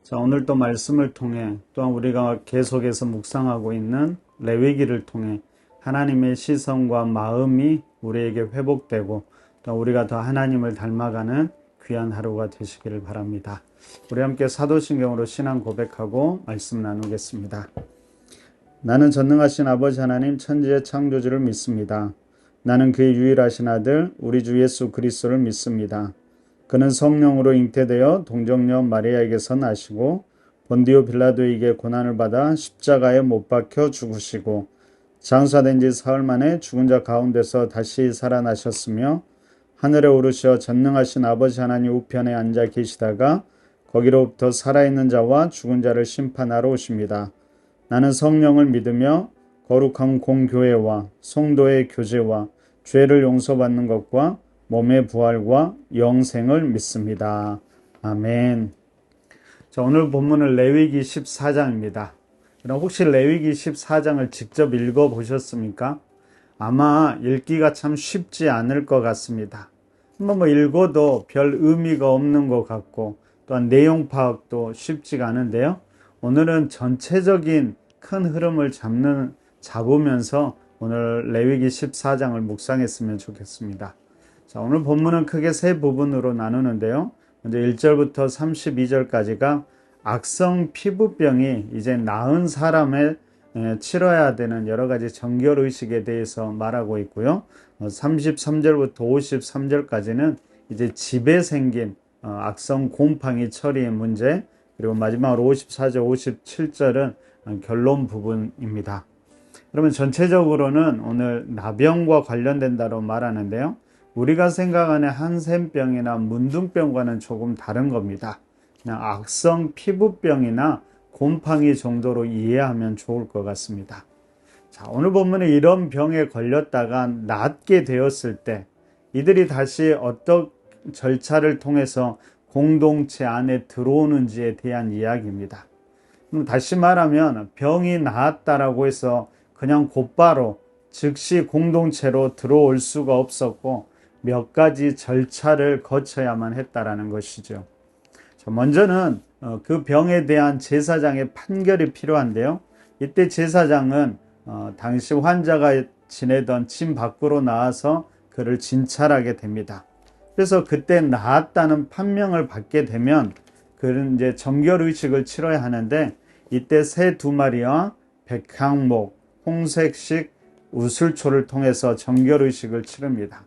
자, 오늘 또 말씀을 통해 또한 우리가 계속해서 묵상하고 있는 레위기를 통해 하나님의 시선과 마음이 우리에게 회복되고 또 우리가 더 하나님을 닮아가는 귀한 하루가 되시기를 바랍니다. 우리 함께 사도신경으로 신앙 고백하고 말씀 나누겠습니다. 나는 전능하신 아버지 하나님 천지의 창조주를 믿습니다. 나는 그의 유일하신 아들 우리 주 예수 그리스도를 믿습니다. 그는 성령으로 잉태되어 동정녀 마리아에게서 나시고 본디오 빌라도에게 고난을 받아 십자가에 못 박혀 죽으시고 장사된 지 사흘 만에 죽은 자 가운데서 다시 살아나셨으며 하늘에 오르셔 전능하신 아버지 하나님 우편에 앉아 계시다가 거기로부터 살아있는 자와 죽은 자를 심판하러 오십니다. 나는 성령을 믿으며 거룩한 공교회와 성도의 교제와 죄를 용서받는 것과 몸의 부활과 영생을 믿습니다. 아멘. 자, 오늘 본문은 레위기 14장입니다. 그럼 혹시 레위기 14장을 직접 읽어보셨습니까? 아마 읽기가 참 쉽지 않을 것 같습니다. 한번 읽어도 별 의미가 없는 것 같고 또한 내용 파악도 쉽지가 않은데요. 오늘은 전체적인 큰 흐름을 잡으면서 오늘 레위기 14장을 묵상했으면 좋겠습니다. 자, 오늘 본문은 크게 세 부분으로 나누는데요. 먼저 1절부터 32절까지가 악성 피부병이 이제 나은 사람에 치러야 되는 여러 가지 정결의식에 대해서 말하고 있고요. 33절부터 53절까지는 이제 집에 생긴 악성 곰팡이 처리의 문제, 그리고 마지막으로 54절, 57절은 결론 부분입니다. 그러면 전체적으로는 오늘 나병과 관련된다고 말하는데요. 우리가 생각하는 한센병이나 문둥병과는 조금 다른 겁니다. 그냥 악성 피부병이나 곰팡이 정도로 이해하면 좋을 것 같습니다. 자, 오늘 보면 이런 병에 걸렸다가 낫게 되었을 때 이들이 다시 어떤 절차를 통해서 공동체 안에 들어오는지에 대한 이야기입니다. 그럼 다시 말하면 병이 나았다라고 해서 그냥 곧바로 즉시 공동체로 들어올 수가 없었고 몇 가지 절차를 거쳐야만 했다라는 것이죠. 먼저는 그 병에 대한 제사장의 판결이 필요한데요. 이때 제사장은 당시 환자가 지내던 집 밖으로 나와서 그를 진찰하게 됩니다. 그래서 그때 나았다는 판명을 받게 되면 그는 이제 정결의식을 치러야 하는데 이때 새 2마리와 백향목, 홍색식 우슬초를 통해서 정결의식을 치릅니다.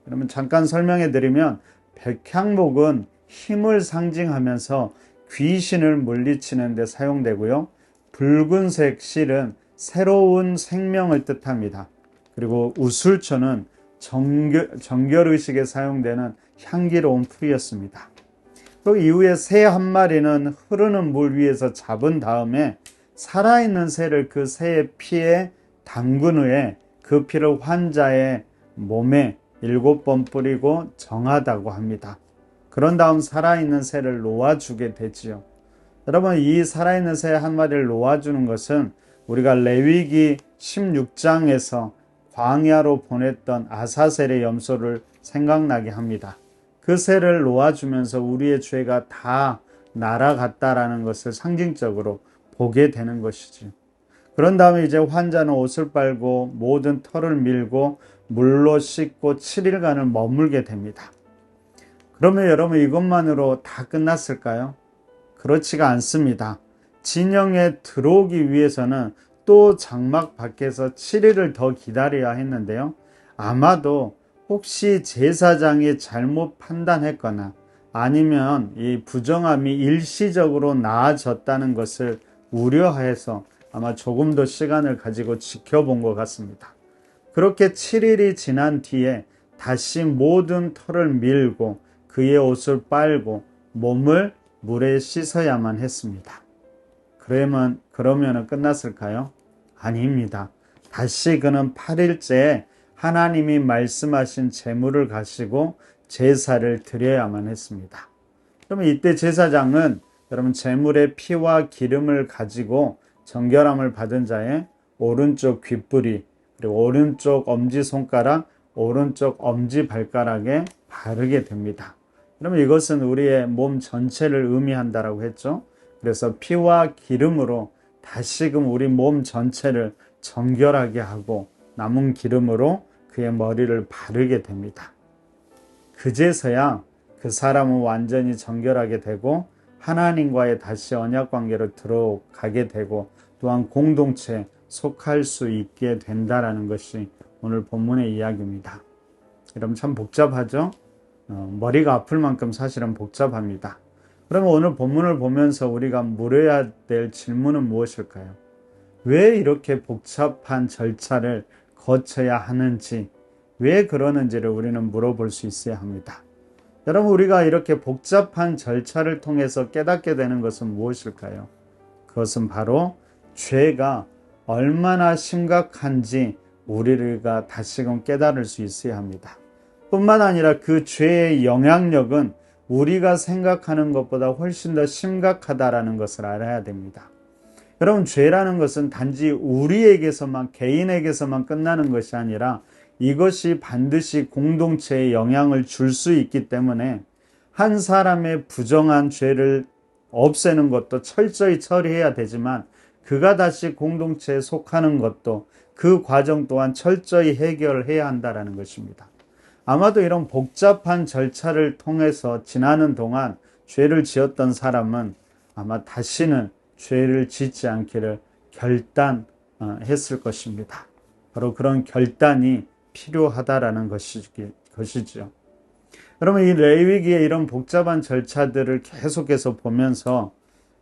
그러면 잠깐 설명해 드리면 백향목은 힘을 상징하면서 귀신을 물리치는 데 사용되고요. 붉은색 실은 새로운 생명을 뜻합니다. 그리고 우슬초는 정결의식에 사용되는 향기로운 풀이었습니다. 그리고 이후에 새 1마리는 흐르는 물 위에서 잡은 다음에 살아있는 새를 그 새의 피에 담근 후에 그 피를 환자의 몸에 7번 뿌리고 정하다고 합니다. 그런 다음 살아있는 새를 놓아주게 되지요. 여러분, 이 살아있는 새 1마리를 놓아주는 것은 우리가 레위기 16장에서 광야로 보냈던 아사셀의 염소를 생각나게 합니다. 그 새를 놓아주면서 우리의 죄가 다 날아갔다라는 것을 상징적으로 보게 되는 것이죠. 그런 다음에 이제 환자는 옷을 빨고 모든 털을 밀고 물로 씻고 7일간을 머물게 됩니다. 그러면 여러분 이것만으로 다 끝났을까요? 그렇지가 않습니다. 진영에 들어오기 위해서는 또 장막 밖에서 7일을 더 기다려야 했는데요. 아마도 혹시 제사장이 잘못 판단했거나 아니면 이 부정함이 일시적으로 나아졌다는 것을 우려해서 아마 조금 더 시간을 가지고 지켜본 것 같습니다. 그렇게 7일이 지난 뒤에 다시 모든 털을 밀고 그의 옷을 빨고 몸을 물에 씻어야만 했습니다. 그러면 끝났을까요? 아닙니다. 다시 그는 8일째에 하나님이 말씀하신 제물을 가지고 제사를 드려야만 했습니다. 그러면 이때 제사장은 여러분 제물의 피와 기름을 가지고 정결함을 받은 자의 오른쪽 귓불이 그리고 오른쪽 엄지손가락, 오른쪽 엄지발가락에 바르게 됩니다. 그러면 이것은 우리의 몸 전체를 의미한다라고 했죠. 그래서 피와 기름으로 다시금 우리 몸 전체를 정결하게 하고 남은 기름으로 그의 머리를 바르게 됩니다. 그제서야 그 사람은 완전히 정결하게 되고 하나님과의 다시 언약 관계로 들어가게 되고 또한 공동체에 속할 수 있게 된다라는 것이 오늘 본문의 이야기입니다. 여러분 참 복잡하죠? 머리가 아플 만큼 사실은 복잡합니다. 그러면 오늘 본문을 보면서 우리가 물어야 될 질문은 무엇일까요? 왜 이렇게 복잡한 절차를 거쳐야 하는지, 왜 그러는지를 우리는 물어볼 수 있어야 합니다. 여러분, 우리가 이렇게 복잡한 절차를 통해서 깨닫게 되는 것은 무엇일까요? 그것은 바로 죄가 얼마나 심각한지 우리가 다시금 깨달을 수 있어야 합니다. 뿐만 아니라 그 죄의 영향력은 우리가 생각하는 것보다 훨씬 더 심각하다라는 것을 알아야 됩니다. 여러분, 죄라는 것은 단지 우리에게서만, 개인에게서만 끝나는 것이 아니라 이것이 반드시 공동체에 영향을 줄 수 있기 때문에 한 사람의 부정한 죄를 없애는 것도 철저히 처리해야 되지만 그가 다시 공동체에 속하는 것도 그 과정 또한 철저히 해결해야 한다는 것입니다. 아마도 이런 복잡한 절차를 통해서 지나는 동안 죄를 지었던 사람은 아마 다시는 죄를 짓지 않기를 결단했을 것입니다. 바로 그런 결단이 필요하다라는 것이죠. 여러분, 이 레위기의 이런 복잡한 절차들을 계속해서 보면서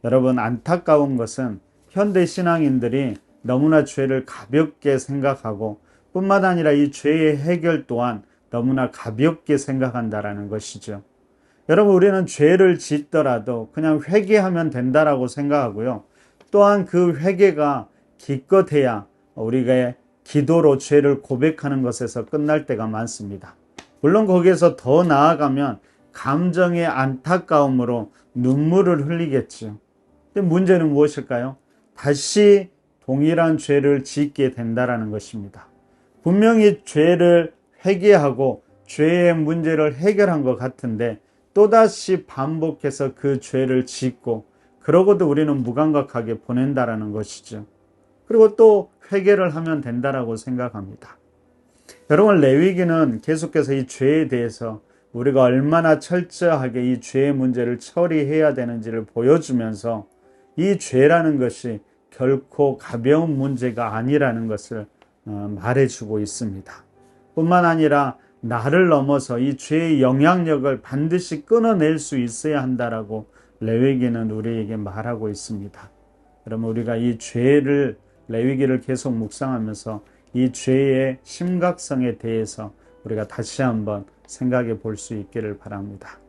여러분 안타까운 것은 현대 신앙인들이 너무나 죄를 가볍게 생각하고 뿐만 아니라 이 죄의 해결 또한 너무나 가볍게 생각한다라는 것이죠. 여러분, 우리는 죄를 짓더라도 그냥 회개하면 된다라고 생각하고요. 또한 그 회개가 기껏해야 우리가 기도로 죄를 고백하는 것에서 끝날 때가 많습니다. 물론 거기에서 더 나아가면 감정의 안타까움으로 눈물을 흘리겠죠. 근데 문제는 무엇일까요? 다시 동일한 죄를 짓게 된다라는 것입니다. 분명히 죄를 회개하고 죄의 문제를 해결한 것 같은데 또다시 반복해서 그 죄를 짓고 그러고도 우리는 무감각하게 보낸다라는 것이죠. 그리고 또 회개를 하면 된다라고 생각합니다. 여러분, 레위기는 계속해서 이 죄에 대해서 우리가 얼마나 철저하게 이 죄의 문제를 처리해야 되는지를 보여주면서 이 죄라는 것이 결코 가벼운 문제가 아니라는 것을 말해주고 있습니다. 뿐만 아니라 나를 넘어서 이 죄의 영향력을 반드시 끊어낼 수 있어야 한다라고 레위기는 우리에게 말하고 있습니다. 그러면 우리가 이 죄를 레위기를 계속 묵상하면서 이 죄의 심각성에 대해서 우리가 다시 한번 생각해 볼 수 있기를 바랍니다.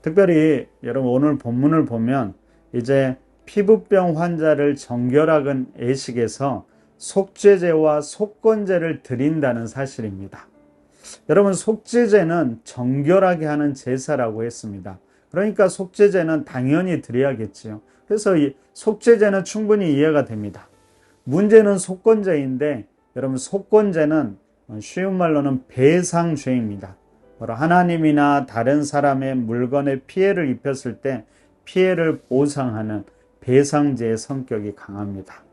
특별히 여러분 오늘 본문을 보면 이제 피부병 환자를 정결하건 애식에서 속죄제와 속건제를 드린다는 사실입니다. 여러분, 속죄제는 정결하게 하는 제사라고 했습니다. 그러니까 속죄제는 당연히 드려야겠지요. 그래서 이 속죄제는 충분히 이해가 됩니다. 문제는 속건제인데 여러분, 속건제는 쉬운 말로는 배상죄입니다. 바로 하나님이나 다른 사람의 물건에 피해를 입혔을 때 피해를 보상하는 배상제의 성격이 강합니다.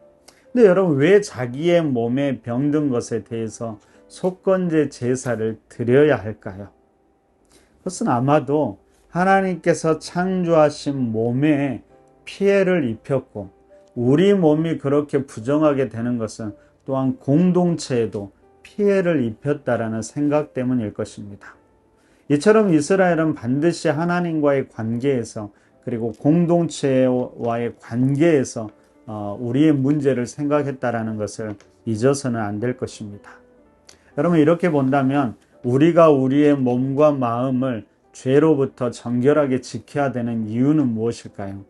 근데 여러분, 왜 자기의 몸에 병든 것에 대해서 속건제 제사를 드려야 할까요? 그것은 아마도 하나님께서 창조하신 몸에 피해를 입혔고 우리 몸이 그렇게 부정하게 되는 것은 또한 공동체에도 피해를 입혔다라는 생각 때문일 것입니다. 이처럼 이스라엘은 반드시 하나님과의 관계에서 그리고 공동체와의 관계에서 우리의 문제를 생각했다라는 것을 잊어서는 안 될 것입니다. 여러분, 이렇게 본다면 우리가 우리의 몸과 마음을 죄로부터 정결하게 지켜야 되는 이유는 무엇일까요?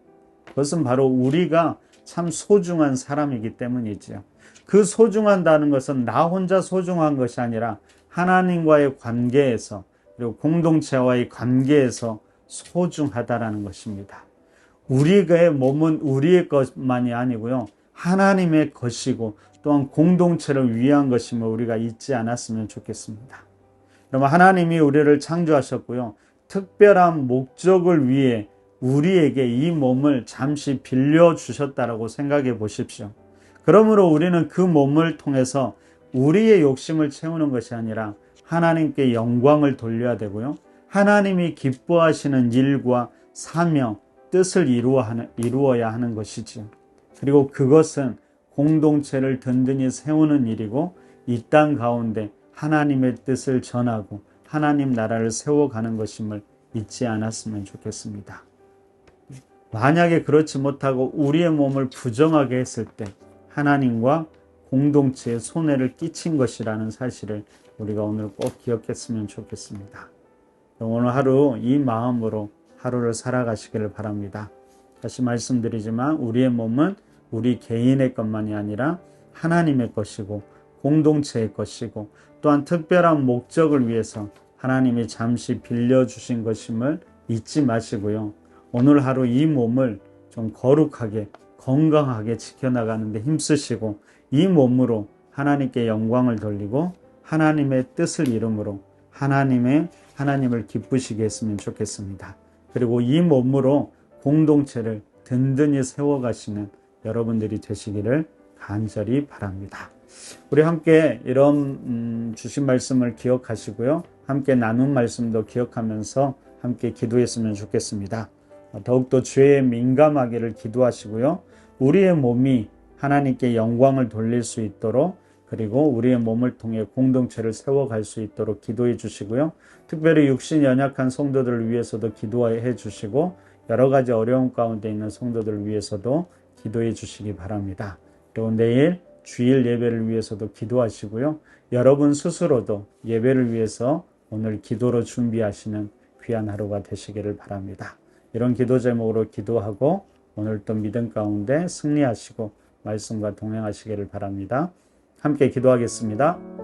그것은 바로 우리가 참 소중한 사람이기 때문이지요. 그 소중한다는 것은 나 혼자 소중한 것이 아니라 하나님과의 관계에서 그리고 공동체와의 관계에서 소중하다라는 것입니다. 우리의 몸은 우리의 것만이 아니고요. 하나님의 것이고 또한 공동체를 위한 것임을 우리가 잊지 않았으면 좋겠습니다. 여러분, 하나님이 우리를 창조하셨고요. 특별한 목적을 위해 우리에게 이 몸을 잠시 빌려주셨다라고 생각해 보십시오. 그러므로 우리는 그 몸을 통해서 우리의 욕심을 채우는 것이 아니라 하나님께 영광을 돌려야 되고요. 하나님이 기뻐하시는 일과 사명, 뜻을 이루어야 하는 것이지요. 그리고 그것은 공동체를 든든히 세우는 일이고 이 땅 가운데 하나님의 뜻을 전하고 하나님 나라를 세워가는 것임을 잊지 않았으면 좋겠습니다. 만약에 그렇지 못하고 우리의 몸을 부정하게 했을 때 하나님과 공동체에 손해를 끼친 것이라는 사실을 우리가 오늘 꼭 기억했으면 좋겠습니다. 오늘 하루 이 마음으로 하루를 살아가시기를 바랍니다. 다시 말씀드리지만 우리의 몸은 우리 개인의 것만이 아니라 하나님의 것이고 공동체의 것이고 또한 특별한 목적을 위해서 하나님이 잠시 빌려주신 것임을 잊지 마시고요. 오늘 하루 이 몸을 좀 거룩하게 건강하게 지켜나가는 데 힘쓰시고 이 몸으로 하나님께 영광을 돌리고 하나님의 뜻을 이름으로 하나님을 기쁘시게 했으면 좋겠습니다. 그리고 이 몸으로 공동체를 든든히 세워가시는 여러분들이 되시기를 간절히 바랍니다. 우리 함께 이런 주신 말씀을 기억하시고요. 함께 나눈 말씀도 기억하면서 함께 기도했으면 좋겠습니다. 더욱더 죄에 민감하기를 기도하시고요. 우리의 몸이 하나님께 영광을 돌릴 수 있도록 그리고 우리의 몸을 통해 공동체를 세워갈 수 있도록 기도해 주시고요. 특별히 육신이 연약한 성도들을 위해서도 기도해 주시고 여러 가지 어려움 가운데 있는 성도들을 위해서도 기도해 주시기 바랍니다. 그리고 내일 주일 예배를 위해서도 기도하시고요. 여러분 스스로도 예배를 위해서 오늘 기도로 준비하시는 귀한 하루가 되시기를 바랍니다. 이런 기도 제목으로 기도하고 오늘 또 믿음 가운데 승리하시고 말씀과 동행하시기를 바랍니다. 함께 기도하겠습니다.